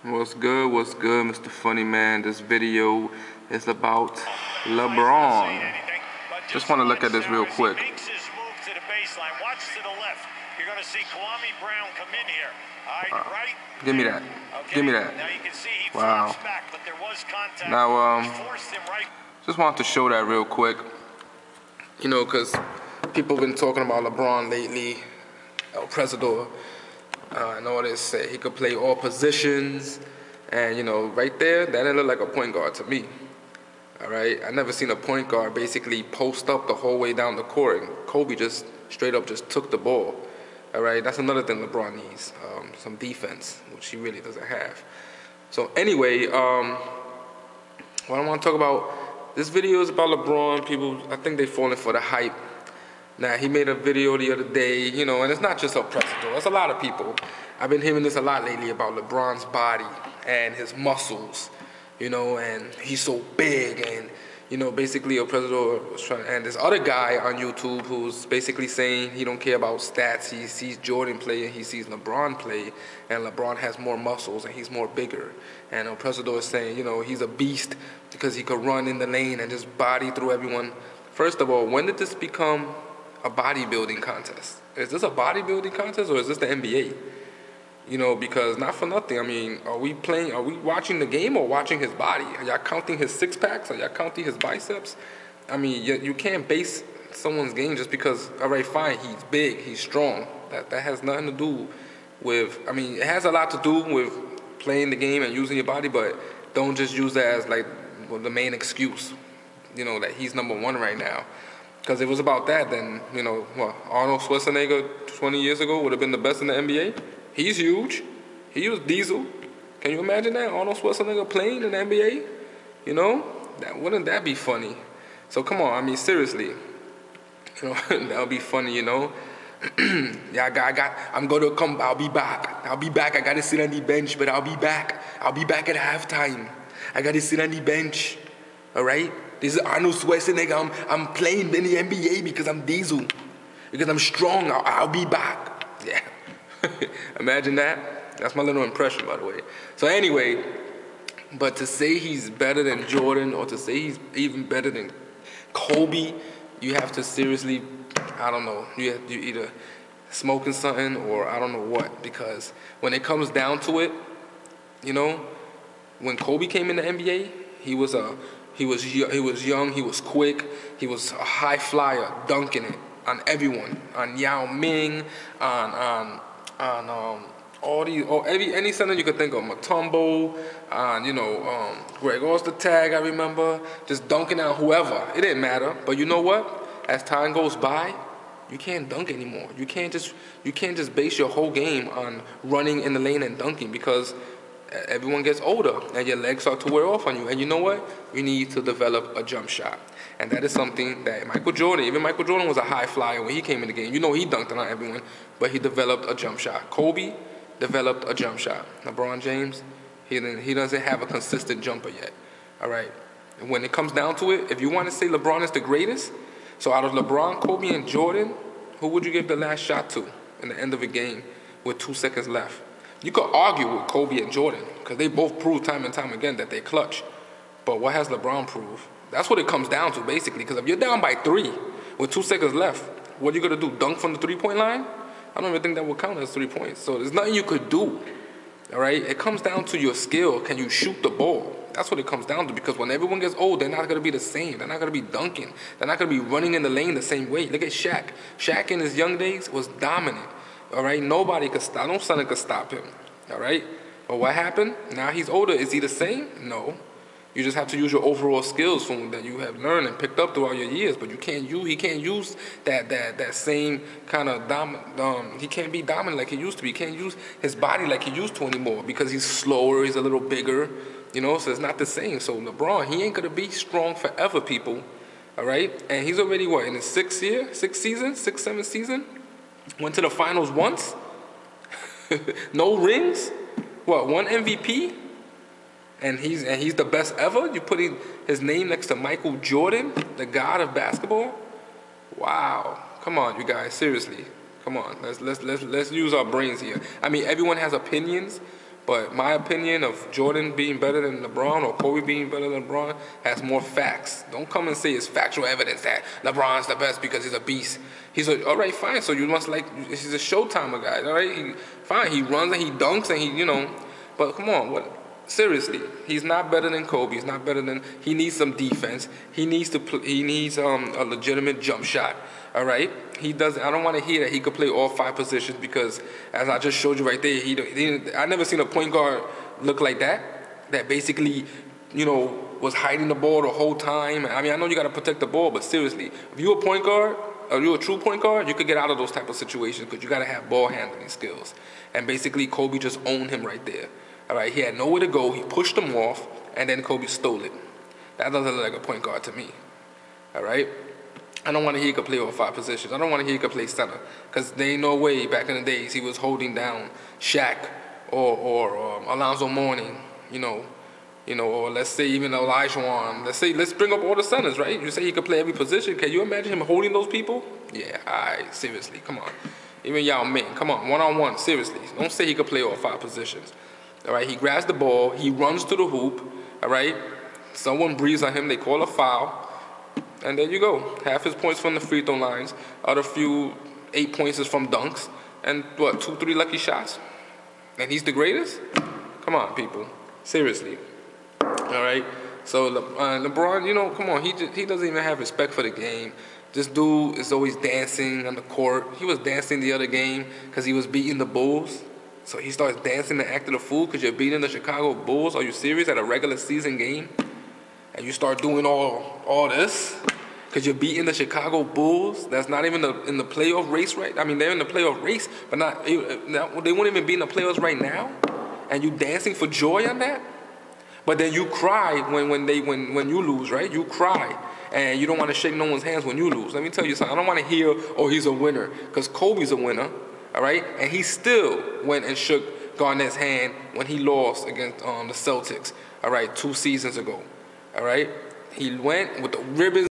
What's good? What's good, Mr. Funny Man? This video is about LeBron. Just want to look at this real quick. Makes his move to the baseline. Watch to the left. You're going to see Kwame Brown come in here. All right, right. Give me that. Okay. Give me that. Now you can see he Wow. flips back, but there was contact. Now, Forced him right. just wanted to show that real quick. You know, because people have been talking about LeBron lately, El Presidor, and all this. Say he could play all positions, and you know, right there, that didn't look like a point guard to me. All right, I never seen a point guard basically post up the whole way down the court, and Kobe just straight up just took the ball. All right, that's another thing LeBron needs, some defense, which he really doesn't have. So anyway, what I want to talk about, this video is about LeBron. People, I think they falling for the hype. Now, he made a video the other day, you know, and it's not just El Presidor. It's a lot of people. I've been hearing this a lot lately about LeBron's body and his muscles, you know, and he's so big, and you know, basically El Presidor was trying, and this other guy on YouTube who's basically saying he don't care about stats. He sees Jordan play and he sees LeBron play, and LeBron has more muscles and he's more bigger. And El Presidor is saying, you know, he's a beast because he could run in the lane and just body through everyone. First of all, when did this become a bodybuilding contest? Is this a bodybuilding contest or is this the NBA? You know, because not for nothing, I mean, are we watching the game or watching his body? Are y'all counting his six packs? Are y'all counting his biceps? I mean, you can't base someone's game just because, all right, fine, he's big, he's strong. That has nothing to do with, I mean, it has a lot to do with playing the game and using your body, but don't just use that as like the main excuse, you know, that he's number one right now. Because if it was about that, then, you know, what, Arnold Schwarzenegger 20 years ago would have been the best in the NBA? He's huge. He was Diesel. Can you imagine that? Arnold Schwarzenegger playing in the NBA? You know? Wouldn't that be funny? So come on, I mean, seriously. You know, that would be funny, you know? Yeah, I'm going to come, I'll be back. I got to sit on the bench, but I'll be back. I'll be back at halftime. I got to sit on the bench. All right? This is Arnold Schwarzenegger. I'm playing in the NBA because I'm Diesel. Because I'm strong. I'll be back. Yeah. Imagine that. That's my little impression, by the way. So anyway, but to say he's better than Jordan or to say he's even better than Kobe, you have to seriously, I don't know, you either smoking something or I don't know what. Because when it comes down to it, you know, when Kobe came in the NBA, he was young, he was quick, he was a high flyer, dunking it on everyone, on Yao Ming, on any center you could think of, Mutombo, you know, Greg Ostertag, I remember, just dunking on whoever. It didn't matter, but you know what? As time goes by, you can't dunk anymore. You can't just base your whole game on running in the lane and dunking because everyone gets older and your legs start to wear off on you. And you know what? You need to develop a jump shot. And that is something that Michael Jordan was a high flyer when he came in the game. You know, he dunked on everyone, but he developed a jump shot. Kobe developed a jump shot. LeBron James, he doesn't have a consistent jumper yet. All right. And when it comes down to it, if you want to say LeBron is the greatest, so out of LeBron, Kobe, and Jordan, who would you give the last shot to in the end of a game with 2 seconds left? You could argue with Kobe and Jordan because they both proved time and time again that they clutch. But what has LeBron proved? That's what it comes down to, basically. Because if you're down by 3 with 2 seconds left, what are you going to do, dunk from the three-point line? I don't even think that will count as 3 points. So there's nothing you could do, all right? It comes down to your skill. Can you shoot the ball? That's what it comes down to because when everyone gets old, they're not going to be the same. They're not going to be dunking. They're not going to be running in the lane the same way. Look at Shaq. Shaq in his young days was dominant, all right? Nobody could stop. No center could stop him, all right? But what happened? Now he's older. Is he the same? No. You just have to use your overall skills from that you have learned and picked up throughout your years. But he can't use that same kind of he can't be dominant like he used to be. He can't use his body like he used to anymore because he's slower. He's a little bigger, you know. So it's not the same. So LeBron, he ain't gonna be strong forever, people. All right, and he's already what in his 7th season. Went to the finals once. No rings. What, 1 MVP? And he's the best ever? You putting his name next to Michael Jordan, the god of basketball? Wow. Come on, you guys, seriously. Come on. Let's use our brains here. I mean, everyone has opinions, But my opinion of Jordan being better than LeBron or Kobe being better than LeBron has more facts. Don't come and say it's factual evidence that LeBron's the best because he's a beast. All right, fine. So you must he's a Showtimer guy, all right? Fine, he runs and he dunks and but come on, what? Seriously, he's not better than Kobe. He's not better than. He needs some defense. He needs a legitimate jump shot. All right. He doesn't. I don't want to hear that he could play all 5 positions because, as I just showed you right there, I never seen a point guard look like that. That basically, was hiding the ball the whole time. I mean, I know you got to protect the ball, but seriously, if you're a point guard, or you're a true point guard, you could get out of those type of situations because you got to have ball handling skills. And basically, Kobe just owned him right there. All right, he had nowhere to go. He pushed him off, and then Kobe stole it. That doesn't look like a point guard to me. All right? I don't want to hear he could play all 5 positions. I don't want to hear he could play center because there ain't no way back in the days he was holding down Shaq or Alonzo Mourning, or let's say even Olajuwon. Let's bring up all the centers, right? You say he could play every position. Can you imagine him holding those people? Yeah, all right, seriously, come on. Even Yao Ming, come on, one-on-one, seriously. Don't say he could play all 5 positions. All right, he grabs the ball, he runs to the hoop, all right? Someone breathes on him, they call a foul, and there you go. Half his points from the free throw lines, other few 8 points is from dunks, and 2, 3 lucky shots? And he's the greatest? Come on, people, seriously. All right, so LeBron, come on, he doesn't even have respect for the game. This dude is always dancing on the court. He was dancing the other game because he was beating the Bulls. So he starts dancing and acting a fool because you're beating the Chicago Bulls. Are you serious? At a regular season game? And you start doing all this because you're beating the Chicago Bulls? That's not even in the playoff race, right? I mean, they're in the playoff race, but they wouldn't even be in the playoffs right now? And you dancing for joy on that? But then you cry when you lose, right? You cry. And you don't want to shake no one's hands when you lose. Let me tell you something. I don't want to hear, he's a winner. Because Kobe's a winner. All right? And he still went and shook Garnett's hand when he lost against the Celtics, all right, 2 seasons ago. All right? He went with the ribbons.